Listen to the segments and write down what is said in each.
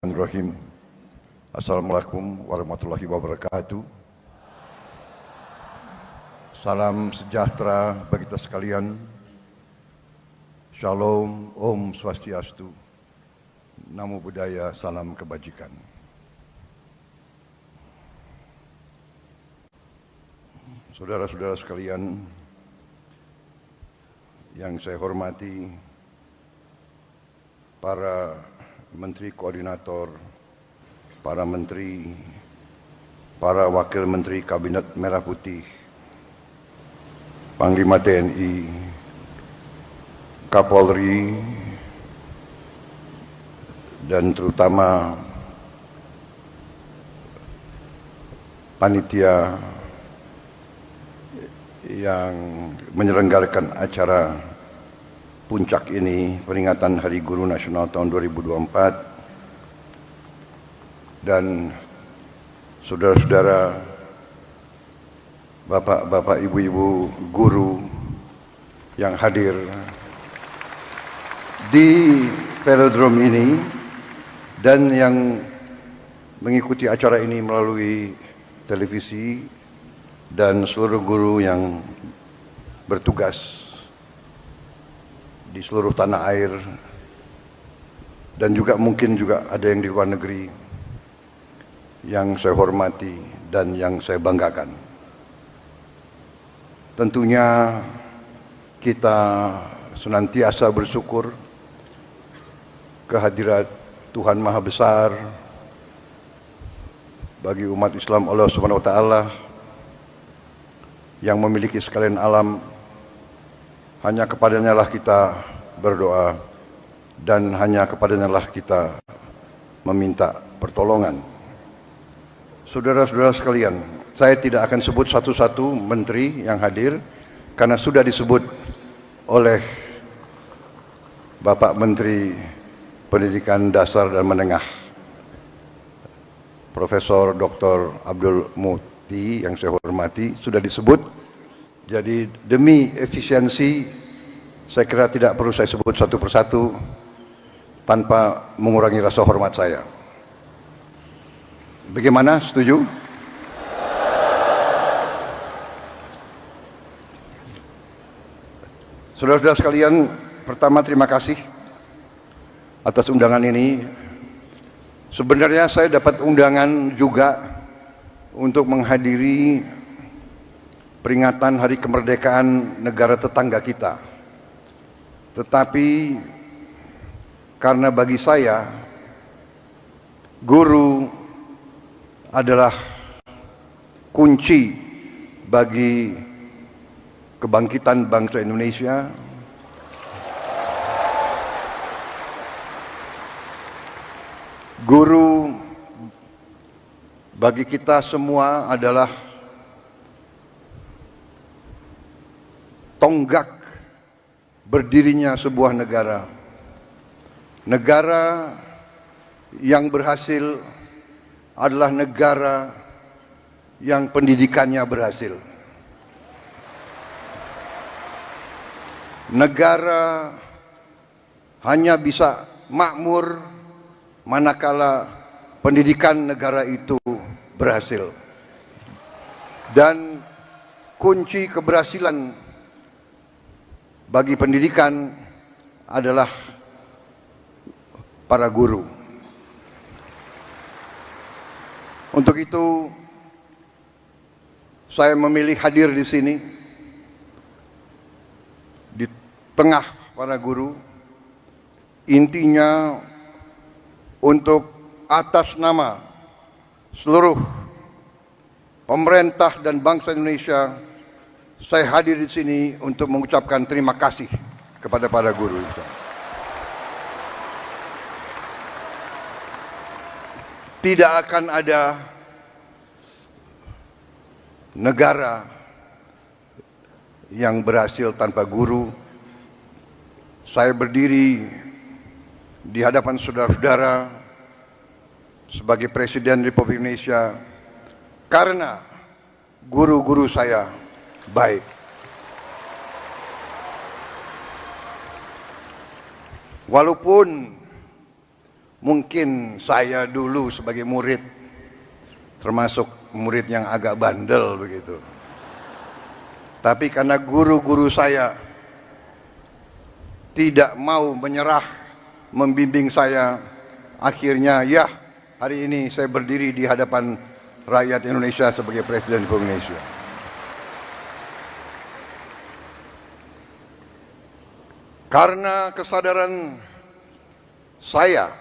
Bismillahirrahmanirrahim. Assalamualaikum warahmatullahi wabarakatuh. Salam sejahtera bagi kita sekalian. Shalom, Om Swastiastu. Namo Buddhaya, salam kebajikan. Saudara-saudara sekalian yang saya hormati, para Menteri Koordinator, para Menteri, para Wakil Menteri Kabinet Merah Putih, Panglima TNI, Kapolri, dan terutama panitia yang menyelenggarakan acara puncak ini, peringatan Hari Guru Nasional tahun 2024, dan saudara-saudara, bapak-bapak, ibu-ibu guru yang hadir di velodrome ini dan yang mengikuti acara ini melalui televisi, dan seluruh guru yang bertugas di seluruh tanah air, dan juga mungkin juga ada yang di luar negeri yang saya hormati dan yang saya banggakan. Tentunya kita senantiasa bersyukur kehadirat Tuhan Maha Besar bagi umat Islam, Allah Subhanahu wa Ta'ala, yang memiliki sekalian alam. Hanya kepadanya lah kita berdoa, dan hanya kepadanya lah kita meminta pertolongan. Saudara-saudara sekalian, saya tidak akan sebut satu-satu menteri yang hadir, karena sudah disebut oleh Bapak Menteri Pendidikan Dasar dan Menengah, Profesor Dr. Abdul Muti, yang saya hormati, sudah disebut. Jadi demi efisiensi, saya kira tidak perlu saya sebut satu persatu tanpa mengurangi rasa hormat saya. Bagaimana? Setuju? Saudara-saudara sekalian, pertama terima kasih atas undangan ini. Sebenarnya saya dapat undangan juga untuk menghadiri peringatan Hari Kemerdekaan negara tetangga kita. Tetapi karena bagi saya, guru adalah kunci bagi kebangkitan bangsa Indonesia. Guru bagi kita semua adalah tonggak berdirinya sebuah negara. Negara yang berhasil adalah negara yang pendidikannya berhasil. Negara hanya bisa makmur manakala pendidikan negara itu berhasil. Dan kunci keberhasilan bagi pendidikan adalah para guru. Untuk itu, saya memilih hadir di sini, di tengah para guru, intinya untuk atas nama seluruh pemerintah dan bangsa Indonesia, saya hadir di sini untuk mengucapkan terima kasih kepada para guru. Tidak akan ada negara yang berhasil tanpa guru. Saya berdiri di hadapan saudara-saudara sebagai Presiden Republik Indonesia karena guru-guru saya baik. Walaupun Mungkin saya dulu sebagai murid, termasuk murid yang agak bandel begitu. Tapi karena guru-guru saya tidak mau menyerah, membimbing saya, akhirnya ya hari ini saya berdiri di hadapan rakyat Indonesia sebagai Presiden Republik Indonesia. Karena kesadaran saya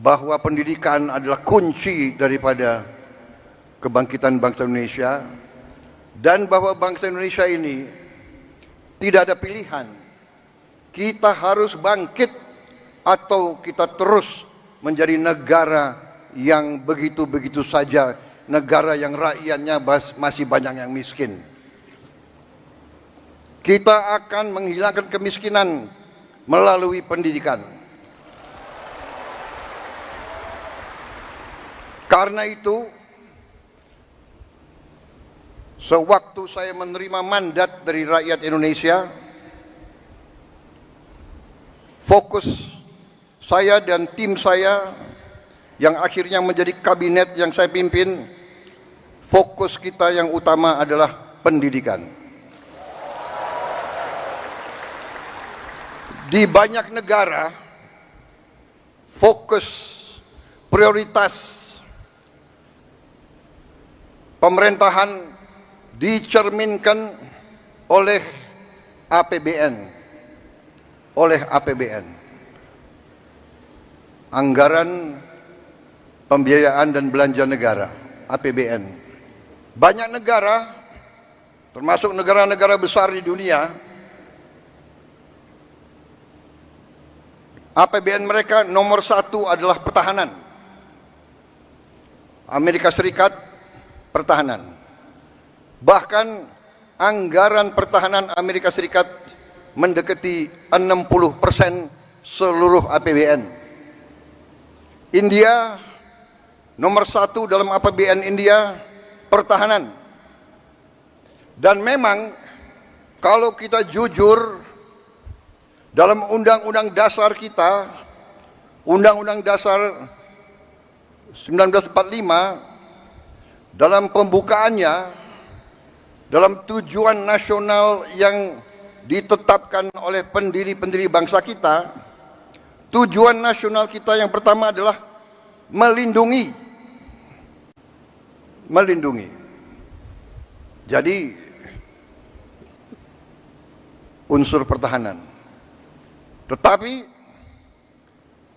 bahwa pendidikan adalah kunci daripada kebangkitan bangsa Indonesia, dan bahwa bangsa Indonesia ini tidak ada pilihan. Kita harus bangkit atau kita terus menjadi negara yang begitu-begitu saja, negara yang rakyatnya masih banyak yang miskin. Kita akan menghilangkan kemiskinan melalui pendidikan. Karena itu, sewaktu saya menerima mandat dari rakyat Indonesia, fokus saya dan tim saya yang akhirnya menjadi kabinet yang saya pimpin, fokus kita yang utama adalah pendidikan. Di banyak negara, fokus prioritas pemerintahan dicerminkan oleh APBN, anggaran pembiayaan dan belanja negara, APBN. Banyak negara, termasuk negara-negara besar di dunia, APBN mereka nomor 1 adalah pertahanan. Amerika Serikat, pertahanan. Bahkan anggaran pertahanan Amerika Serikat mendekati 60% seluruh APBN. India, nomor 1 dalam APBN India, pertahanan. Dan memang kalau kita jujur, dalam Undang-Undang Dasar kita, Undang-Undang Dasar 1945, dalam pembukaannya, dalam tujuan nasional yang ditetapkan oleh pendiri-pendiri bangsa kita, tujuan nasional kita yang pertama adalah melindungi. Jadi, unsur pertahanan. Tetapi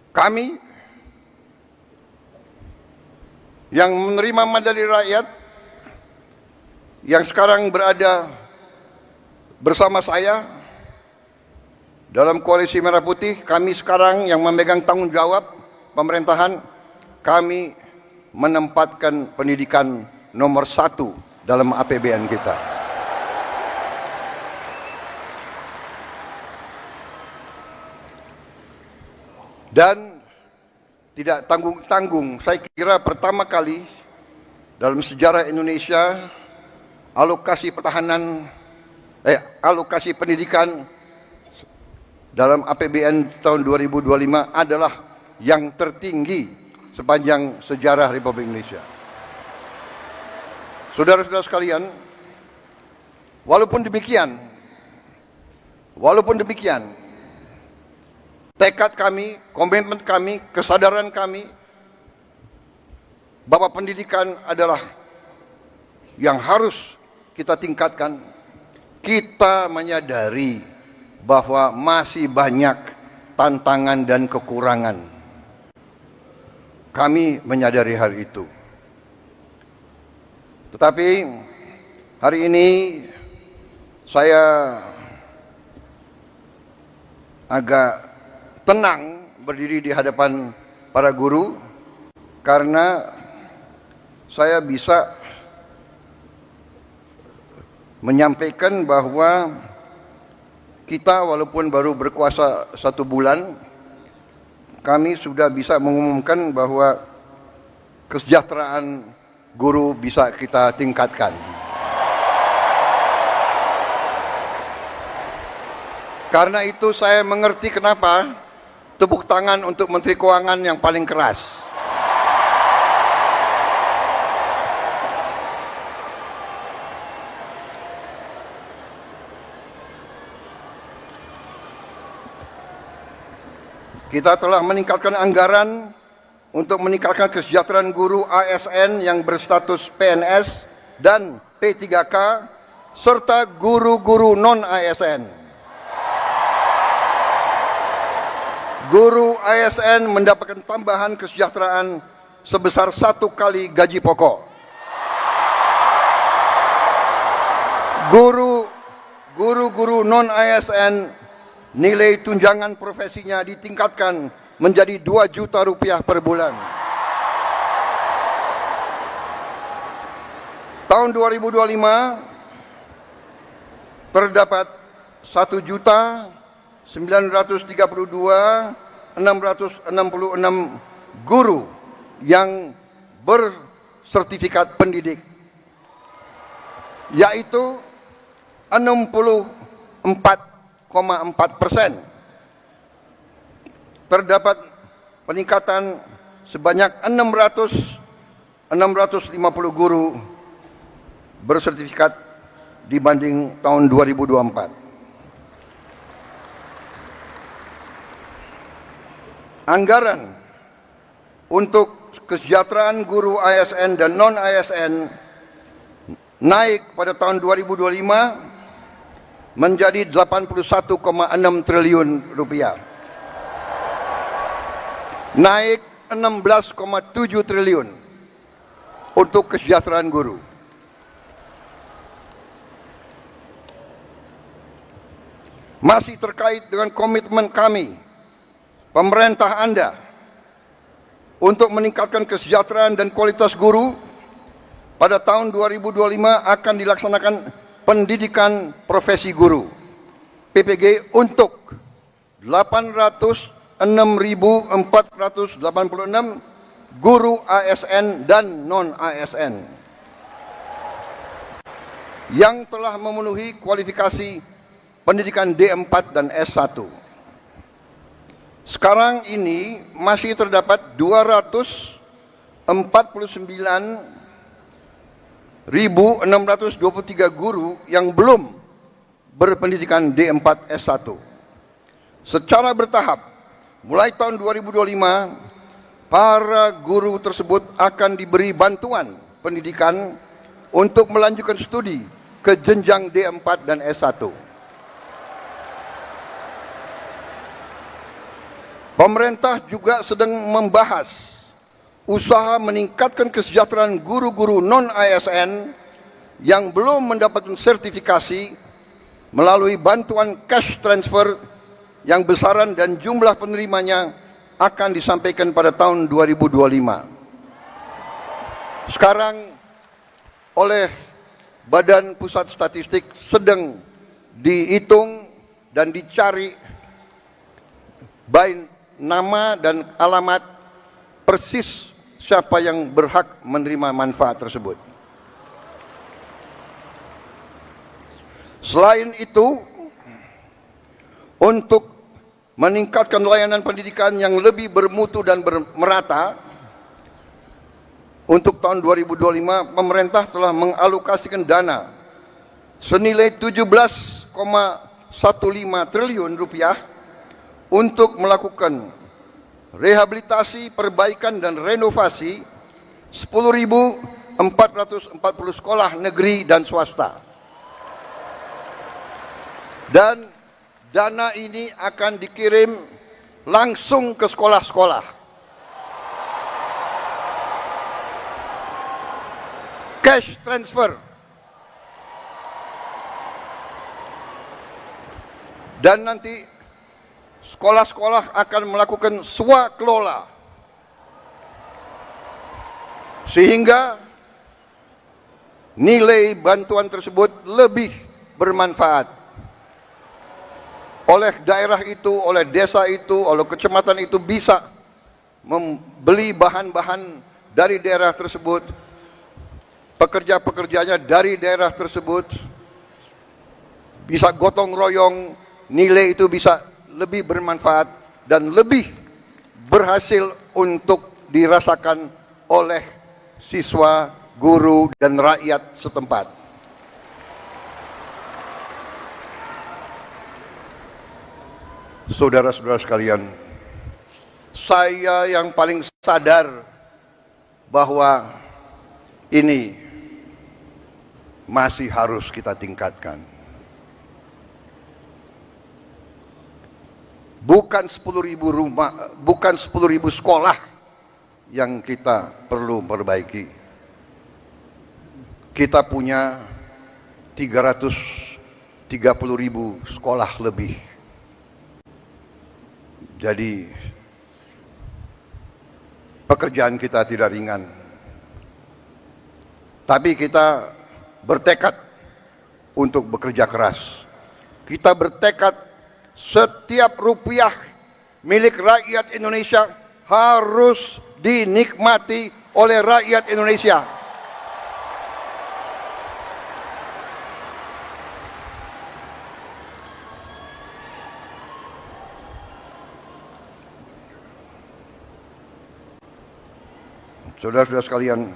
kami yang menerima mandat dari rakyat, yang sekarang berada bersama saya dalam Koalisi Merah Putih, kami sekarang yang memegang tanggung jawab pemerintahan, kami menempatkan pendidikan nomor 1 dalam APBN kita. Dan tidak tanggung-tanggung, saya kira pertama kali dalam sejarah Indonesia alokasi pendidikan dalam APBN tahun 2025 adalah yang tertinggi sepanjang sejarah Republik Indonesia. Saudara-saudara sekalian, walaupun demikian, tekad kami, komitmen kami, kesadaran kami bahwa pendidikan adalah yang harus kita tingkatkan. Kita menyadari bahwa masih banyak tantangan dan kekurangan. Kami menyadari hal itu. Tetapi hari ini saya agak tenang berdiri di hadapan para guru karena saya bisa menyampaikan bahwa kita walaupun baru berkuasa 1 bulan, kami sudah bisa mengumumkan bahwa kesejahteraan guru bisa kita tingkatkan. Karena itu saya mengerti kenapa Tepuk tangan untuk Menteri Keuangan yang paling keras. Kita telah meningkatkan anggaran untuk meningkatkan kesejahteraan guru ASN yang berstatus PNS dan P3K serta guru-guru non-ASN. Guru ASN mendapatkan tambahan kesejahteraan sebesar 1 kali gaji pokok. Guru-guru non-ASN nilai tunjangan profesinya ditingkatkan menjadi 2 juta rupiah per bulan. Tahun 2025 terdapat 1.932.666 guru yang bersertifikat pendidik, yaitu 64,4%. Terdapat peningkatan sebanyak 650 guru bersertifikat dibanding tahun 2024. Anggaran untuk kesejahteraan guru ASN dan non-ASN naik pada tahun 2025 menjadi 81,6 triliun rupiah. Naik 16,7 triliun untuk kesejahteraan guru. Masih terkait dengan komitmen kami, pemerintah Anda, untuk meningkatkan kesejahteraan dan kualitas guru, pada tahun 2025 akan dilaksanakan pendidikan profesi guru PPG untuk 806.486 guru ASN dan non-ASN yang telah memenuhi kualifikasi pendidikan D4 dan S1. Sekarang ini masih terdapat 249.623 guru yang belum berpendidikan D4 S1. Secara bertahap, mulai tahun 2025, para guru tersebut akan diberi bantuan pendidikan untuk melanjutkan studi ke jenjang D4 dan S1. Pemerintah juga sedang membahas usaha meningkatkan kesejahteraan guru-guru non-ASN yang belum mendapatkan sertifikasi melalui bantuan cash transfer yang besaran dan jumlah penerimanya akan disampaikan pada tahun 2025. Sekarang oleh Badan Pusat Statistik sedang dihitung dan dicari baik nama dan alamat persis siapa yang berhak menerima manfaat tersebut. Selain itu, untuk meningkatkan layanan pendidikan yang lebih bermutu dan merata, untuk tahun 2025 pemerintah telah mengalokasikan dana senilai 17,15 triliun rupiah untuk melakukan rehabilitasi, perbaikan dan renovasi 10.440 sekolah negeri dan swasta. Dan dana ini akan dikirim langsung ke sekolah-sekolah. Cash transfer. Dan nanti sekolah-sekolah akan melakukan swakelola, sehingga nilai bantuan tersebut lebih bermanfaat oleh daerah itu, oleh desa itu, oleh kecamatan itu, bisa membeli bahan-bahan dari daerah tersebut, pekerja-pekerjanya dari daerah tersebut, bisa gotong royong, nilai itu bisa lebih bermanfaat dan lebih berhasil untuk dirasakan oleh siswa, guru, dan rakyat setempat. Saudara-saudara sekalian, saya yang paling sadar bahwa ini masih harus kita tingkatkan. Bukan 10.000 rumah, bukan 10.000 sekolah yang kita perlu perbaiki. Kita punya 330.000 sekolah lebih. Jadi pekerjaan kita tidak ringan. Tapi kita bertekad untuk bekerja keras. Kita bertekad setiap rupiah milik rakyat Indonesia harus dinikmati oleh rakyat Indonesia. Saudara-saudara sekalian,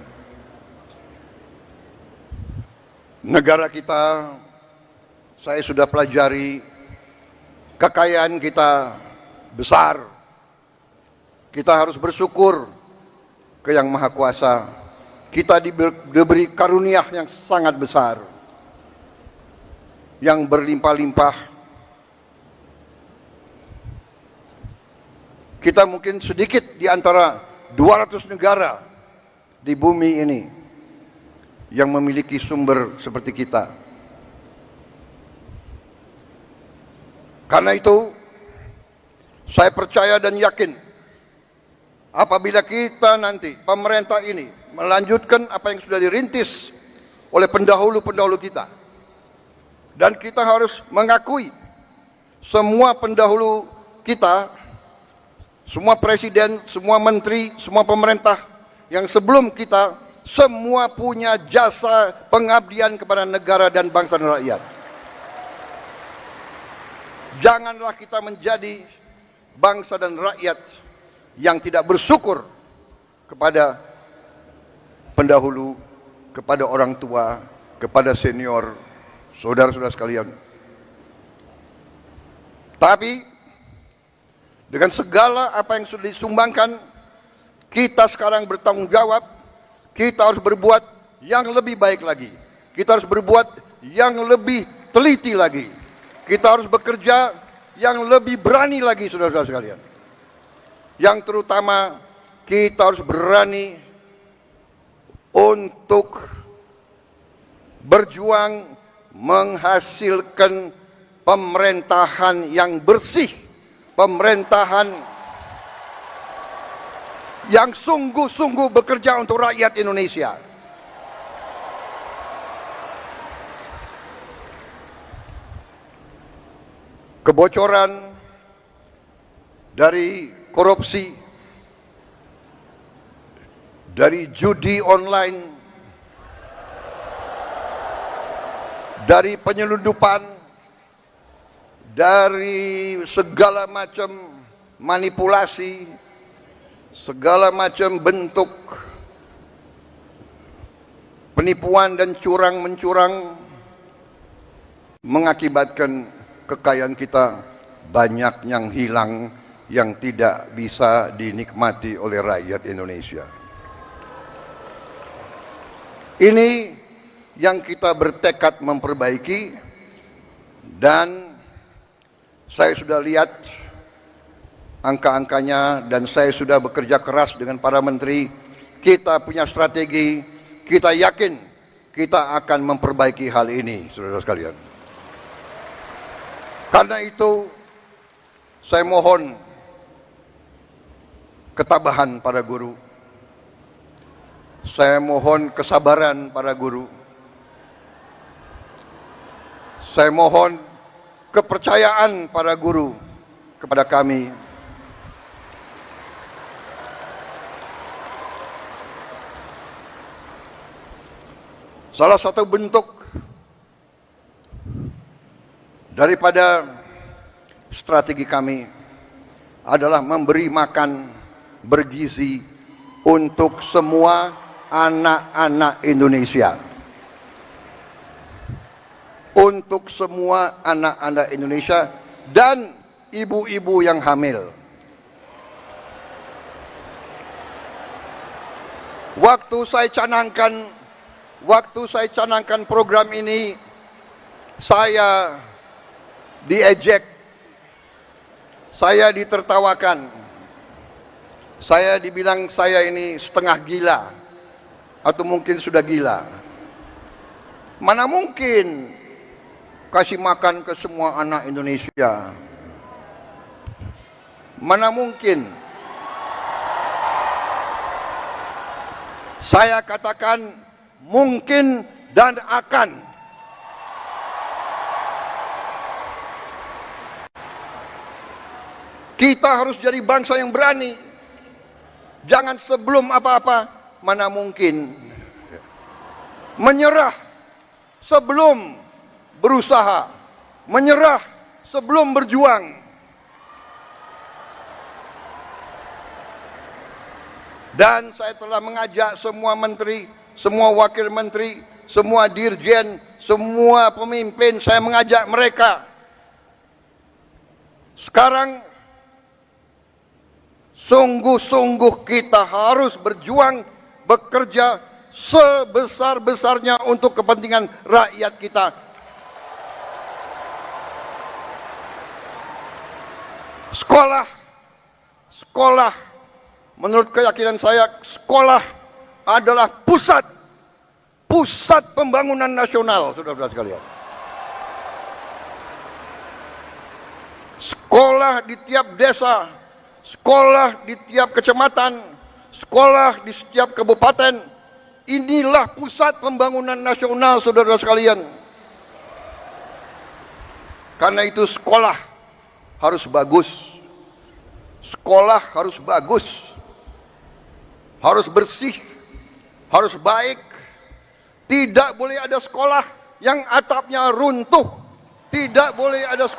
negara kita, saya sudah pelajari, kekayaan kita besar. Kita harus bersyukur ke Yang Maha Kuasa. Kita diberi karunia yang sangat besar, yang berlimpah-limpah. Kita mungkin sedikit di antara 200 negara di bumi ini yang memiliki sumber seperti kita. Karena itu, saya percaya dan yakin apabila kita nanti, pemerintah ini, melanjutkan apa yang sudah dirintis oleh pendahulu-pendahulu kita. Dan kita harus mengakui semua pendahulu kita, semua presiden, semua menteri, semua pemerintah yang sebelum kita, semua punya jasa pengabdian kepada negara dan bangsa dan rakyat. Janganlah kita menjadi bangsa dan rakyat yang tidak bersyukur kepada pendahulu, kepada orang tua, kepada senior, saudara-saudara sekalian. Tapi dengan segala apa yang sudah disumbangkan, kita sekarang bertanggung jawab. Kita harus berbuat yang lebih baik lagi. Kita harus berbuat yang lebih teliti lagi. Kita harus bekerja yang lebih berani lagi, saudara-saudara sekalian. Yang terutama, kita harus berani untuk berjuang menghasilkan pemerintahan yang bersih, pemerintahan yang sungguh-sungguh bekerja untuk rakyat Indonesia. Kebocoran dari korupsi, dari judi online, dari penyelundupan, dari segala macam manipulasi, segala macam bentuk penipuan dan curang-mencurang mengakibatkan kekayaan kita banyak yang hilang, yang tidak bisa dinikmati oleh rakyat Indonesia. Ini yang kita bertekad memperbaiki, dan saya sudah lihat angka-angkanya dan saya sudah bekerja keras dengan para menteri. Kita punya strategi, kita yakin kita akan memperbaiki hal ini, saudara sekalian. Karena itu, saya mohon ketabahan para guru. Saya mohon kesabaran para guru. Saya mohon kepercayaan para guru kepada kami. Salah satu bentuk daripada strategi kami adalah memberi makan bergizi untuk semua anak-anak Indonesia. Untuk semua anak-anak Indonesia dan ibu-ibu yang hamil. Waktu saya canangkan program ini, saya diejek, saya ditertawakan, saya dibilang saya ini setengah gila atau mungkin sudah gila. Mana mungkin kasih makan ke semua anak Indonesia? Mana mungkin? Saya katakan mungkin dan akan. Kita harus jadi bangsa yang berani. Jangan sebelum apa-apa, mana mungkin. Menyerah sebelum berusaha. Menyerah sebelum berjuang. Dan saya telah mengajak semua menteri, semua wakil menteri, semua dirjen, semua pemimpin, saya mengajak mereka. Sekarang sungguh-sungguh kita harus berjuang, bekerja sebesar-besarnya untuk kepentingan rakyat kita. Sekolah, menurut keyakinan saya, sekolah adalah pusat pembangunan nasional, saudara-saudara sekalian. Sekolah di tiap desa, sekolah di tiap kecamatan, sekolah di setiap kabupaten, inilah pusat pembangunan nasional, saudara-saudara sekalian. Karena itu sekolah harus bagus, sekolah harus bagus, harus bersih, harus baik. Tidak boleh ada sekolah yang atapnya runtuh. Tidak boleh ada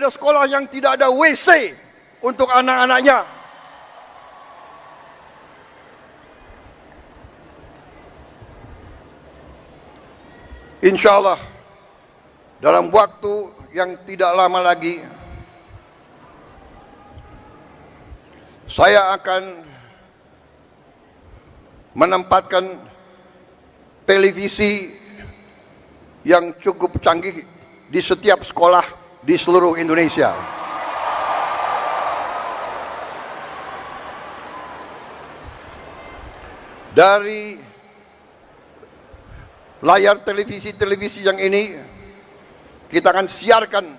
sekolah yang tidak ada WC untuk anak-anaknya. Insya Allah dalam waktu yang tidak lama lagi saya akan menempatkan televisi yang cukup canggih di setiap sekolah di seluruh Indonesia. Dari layar televisi yang ini kita akan siarkan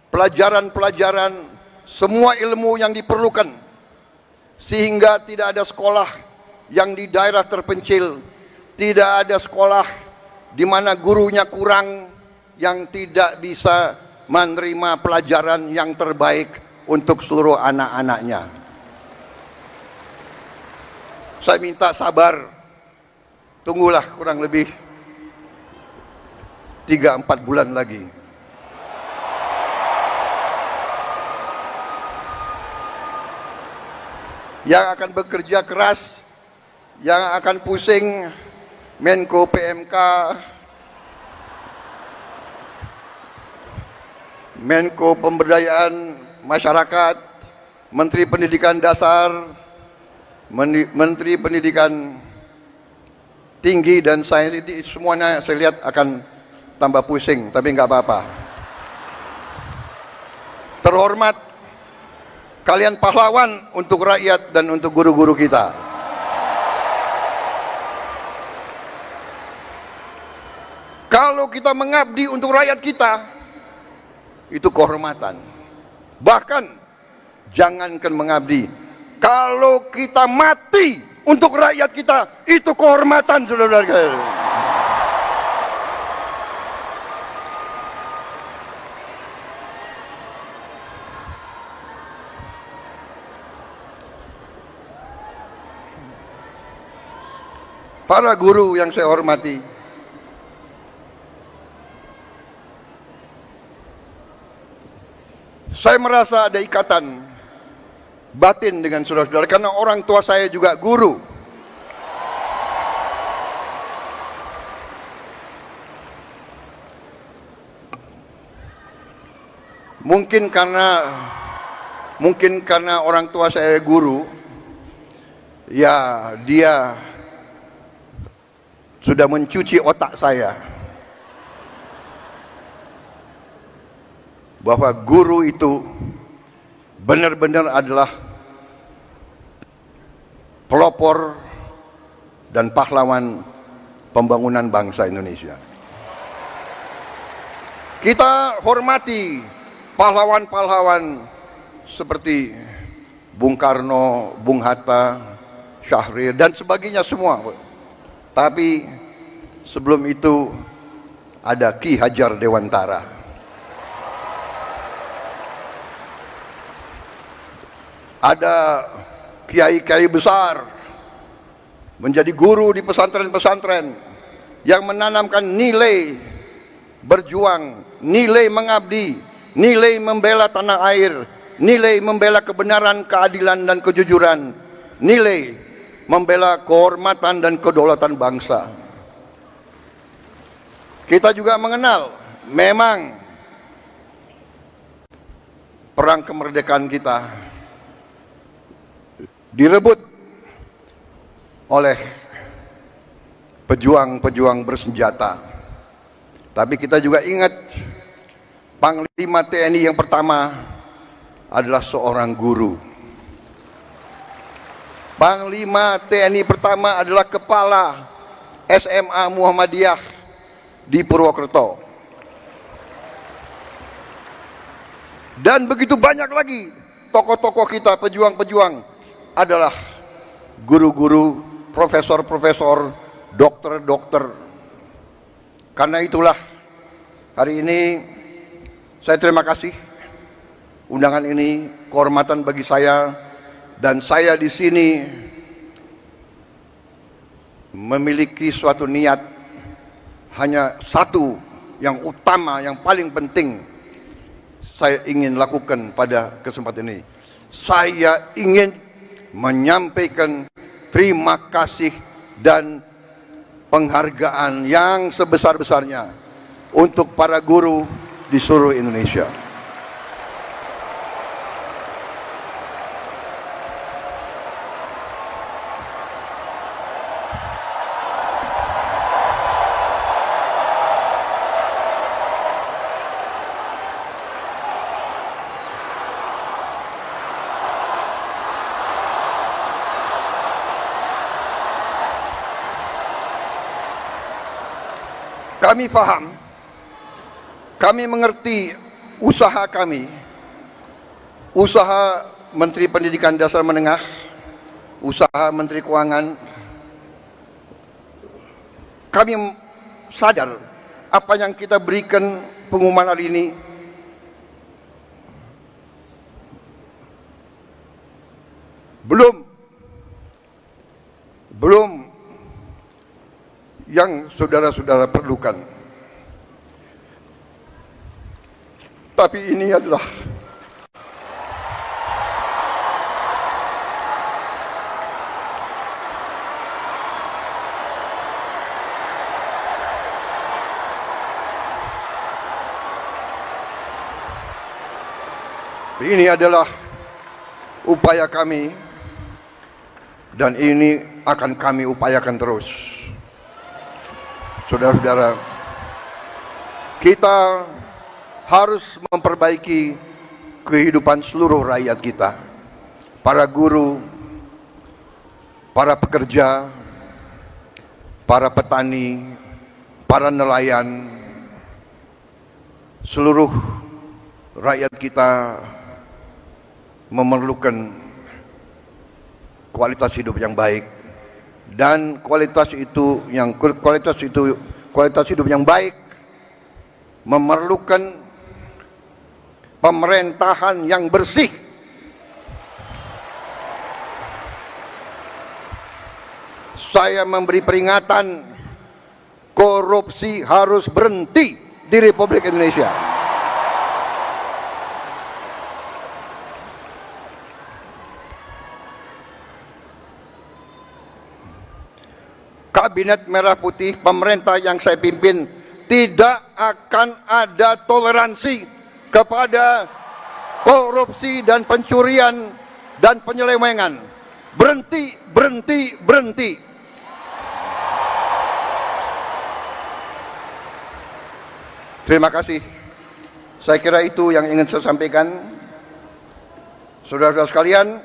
pelajaran-pelajaran, semua ilmu yang diperlukan, sehingga tidak ada sekolah yang di daerah terpencil, tidak ada sekolah di mana gurunya kurang, yang tidak bisa menerima pelajaran yang terbaik untuk seluruh anak-anaknya. Saya minta sabar, tunggulah kurang lebih 3-4 bulan lagi. Yang akan bekerja keras, yang akan pusing Menko PMK, Menko Pemberdayaan Masyarakat, Menteri Pendidikan Dasar, Menteri Pendidikan Tinggi dan Sains, semuanya saya lihat akan tambah pusing, tapi nggak apa-apa. Terhormat, kalian pahlawan untuk rakyat dan untuk guru-guru kita. Kalau kita mengabdi untuk rakyat kita, itu kehormatan. Bahkan jangankan mengabdi, kalau kita mati untuk rakyat kita, itu kehormatan, saudara-saudara. Para guru yang saya hormati, Saya merasa ada ikatan batin dengan saudara-saudara karena orang tua saya juga guru. Mungkin karena orang tua saya guru, ya dia sudah mencuci otak saya bahwa guru itu benar-benar adalah pelopor dan pahlawan pembangunan bangsa Indonesia. Kita hormati pahlawan-pahlawan seperti Bung Karno, Bung Hatta, Syahrir dan sebagainya semua. Tapi sebelum itu ada Ki Hajar Dewantara. Ada kiai-kiai besar menjadi guru di pesantren-pesantren yang menanamkan nilai berjuang, nilai mengabdi, nilai membela tanah air, nilai membela kebenaran, keadilan dan kejujuran, nilai membela kehormatan dan kedaulatan bangsa. Kita juga mengenal memang perang kemerdekaan kita direbut oleh pejuang-pejuang bersenjata. Tapi kita juga ingat Panglima TNI yang pertama adalah seorang guru. Panglima TNI pertama adalah kepala SMA Muhammadiyah di Purwokerto. Dan begitu banyak lagi tokoh-tokoh kita, pejuang-pejuang adalah guru-guru, profesor-profesor, dokter-dokter. Karena itulah hari ini saya terima kasih undangan ini, kehormatan bagi saya, dan saya di sini memiliki suatu niat hanya satu yang utama, yang paling penting saya ingin lakukan pada kesempatan ini. Saya ingin menyampaikan terima kasih dan penghargaan yang sebesar-besarnya untuk para guru di seluruh Indonesia. Kami faham, kami mengerti usaha kami, usaha Menteri Pendidikan Dasar Menengah, usaha Menteri Keuangan. Kami sadar apa yang kita berikan pengumuman hari ini belum yang saudara-saudara perlukan. Tapi ini adalah upaya kami, dan ini akan kami upayakan terus. Saudara-saudara, kita harus memperbaiki kehidupan seluruh rakyat kita. Para guru, para pekerja, para petani, para nelayan, seluruh rakyat kita memerlukan kualitas hidup yang baik. Dan kualitas hidup yang baik memerlukan pemerintahan yang bersih. Saya memberi peringatan, korupsi harus berhenti di Republik Indonesia. Kabinet Merah Putih, pemerintah yang saya pimpin, tidak akan ada toleransi kepada korupsi dan pencurian dan penyelewengan. Berhenti, berhenti, berhenti. Terima kasih. Saya kira itu yang ingin saya sampaikan. Saudara-saudara sekalian,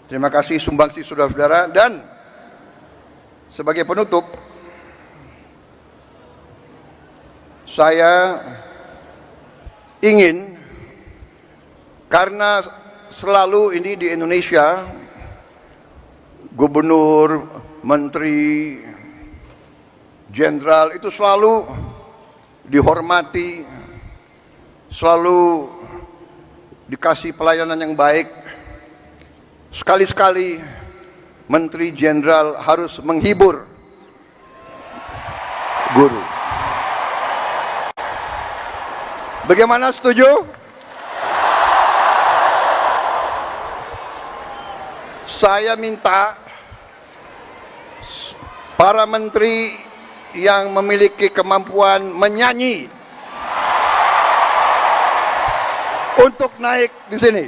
terima kasih sumbangsi saudara-saudara, dan sebagai penutup, saya ingin, karena selalu ini di Indonesia, gubernur, menteri, jenderal itu selalu dihormati, selalu dikasih pelayanan yang baik. Sekali-sekali menteri jenderal harus menghibur guru. Bagaimana, setuju? Saya minta para menteri yang memiliki kemampuan menyanyi untuk naik di sini.